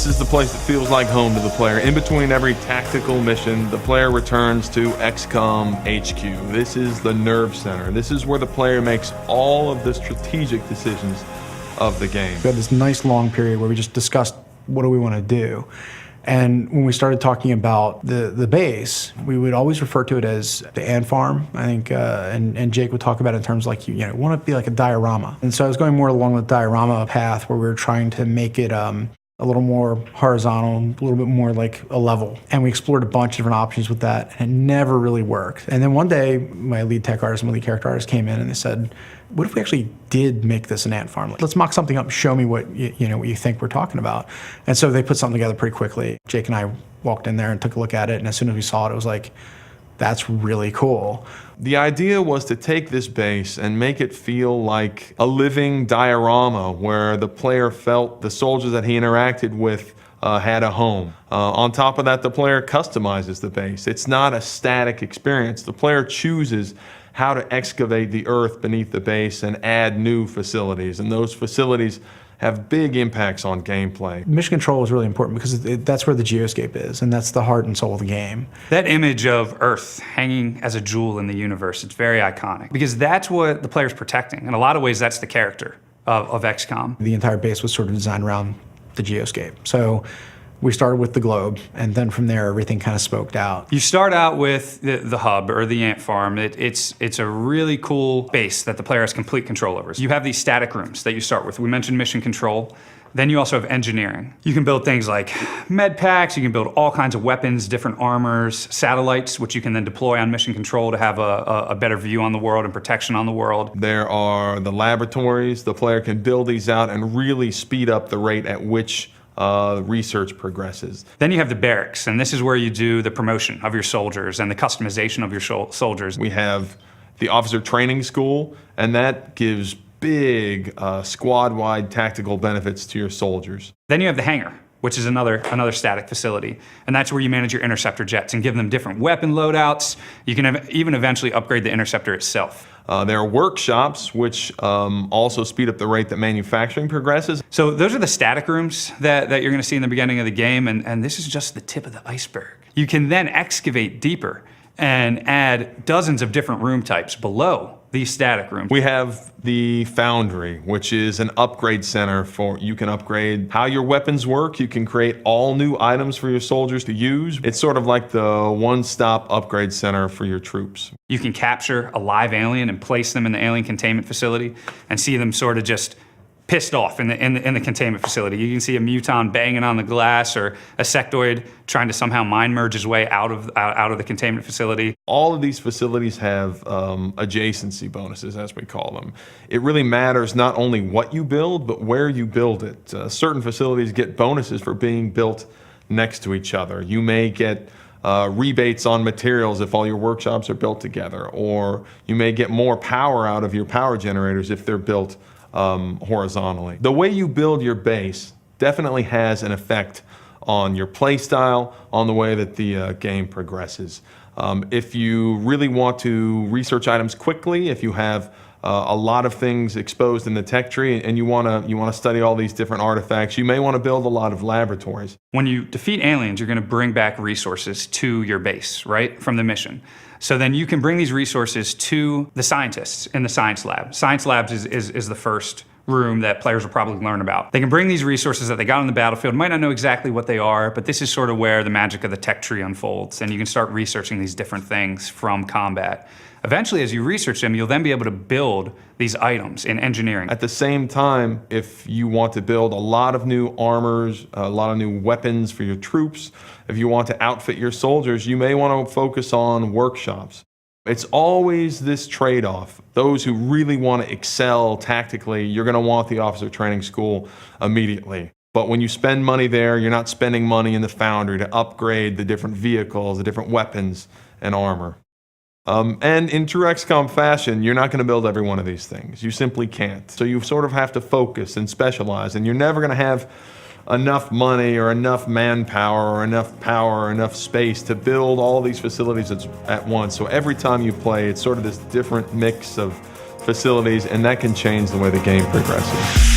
is the place that feels like home to the player. In between every tactical mission, the player returns to XCOM HQ. This is the nerve center. This is where the player makes all of the strategic decisions of the game. We had this nice long period where we just discussed what do we want to do. And when we started talking about the base, we would always refer to it as the ant farm, I think, and Jake would talk about it in terms like, you want to be like a diorama. And so I was going more along the diorama path where we were trying to make it a little more horizontal, a little bit more like a level. And we explored a bunch of different options with that, and it never really worked. And then one day, my lead tech artist and my lead character artist came in and they said, what if we actually did make this an ant farm? Let's mock something up and show me what what you think we're talking about. And so they put something together pretty quickly. Jake and I walked in there and took a look at it, and as soon as we saw it, it was like, that's really cool. The idea was to take this base and make it feel like a living diorama where the player felt the soldiers that he interacted with had a home. On top of that, the player customizes the base. It's not a static experience. The player chooses how to excavate the earth beneath the base and add new facilities, and those facilities have big impacts on gameplay. Mission control is really important because that's where the geoscape is, and that's the heart and soul of the game. That image of Earth hanging as a jewel in the universe, it's very iconic because that's what the player's protecting. In a lot of ways, that's the character of XCOM. The entire base was sort of designed around the geoscape. So we started with the globe, and then from there, everything kind of smoked out. You start out with the hub, or the ant farm. It's a really cool base that the player has complete control over. You have these static rooms that you start with. We mentioned mission control. Then you also have engineering. You can build things like med packs, you can build all kinds of weapons, different armors, satellites, which you can then deploy on mission control to have a better view on the world and protection on the world. There are the laboratories. The player can build these out and really speed up the rate at which research progresses. Then you have the barracks, and this is where you do the promotion of your soldiers and the customization of your soldiers. We have the officer training school, and that gives big squad-wide tactical benefits to your soldiers. Then you have the hangar, which is another static facility, and that's where you manage your interceptor jets and give them different weapon loadouts. You can even eventually upgrade the interceptor itself. There are workshops, which also speed up the rate that manufacturing progresses. So those are the static rooms that you're going to see in the beginning of the game, and this is just the tip of the iceberg. You can then excavate deeper and add dozens of different room types below these static rooms. We have the Foundry, which is an upgrade center for, you can upgrade how your weapons work. You can create all new items for your soldiers to use. It's sort of like the one-stop upgrade center for your troops. You can capture a live alien and place them in the alien containment facility and see them sort of just pissed off in the containment facility. You can see a muton banging on the glass, or a sectoid trying to somehow mind merge his way out of the containment facility. All of these facilities have adjacency bonuses, as we call them. It really matters not only what you build, but where you build it. Certain facilities get bonuses for being built next to each other. You may get rebates on materials if all your workshops are built together, or you may get more power out of your power generators if they're built horizontally. The way you build your base definitely has an effect on your play style, on the way that the game progresses. If you really want to research items quickly, if you have a lot of things exposed in the tech tree and you want to study all these different artifacts, you may want to build a lot of laboratories. When you defeat aliens, you're going to bring back resources to your base, right, from the mission. So then you can bring these resources to the scientists in the science lab. Science labs is the first room that players will probably learn about. They can bring these resources that they got on the battlefield, might not know exactly what they are, but this is sort of where the magic of the tech tree unfolds, and you can start researching these different things from combat. Eventually, as you research them, you'll then be able to build these items in engineering. At the same time, if you want to build a lot of new armors, a lot of new weapons for your troops, if you want to outfit your soldiers, you may want to focus on workshops. It's always this trade-off. Those who really want to excel tactically, you're going to want the officer training school immediately. But when you spend money there, you're not spending money in the Foundry to upgrade the different vehicles, the different weapons and armor. And in true XCOM fashion, you're not going to build every one of these things. You simply can't. So you sort of have to focus and specialize, and you're never going to have enough money or enough manpower or enough power or enough space to build all these facilities at once. So every time you play, it's sort of this different mix of facilities, and that can change the way the game progresses.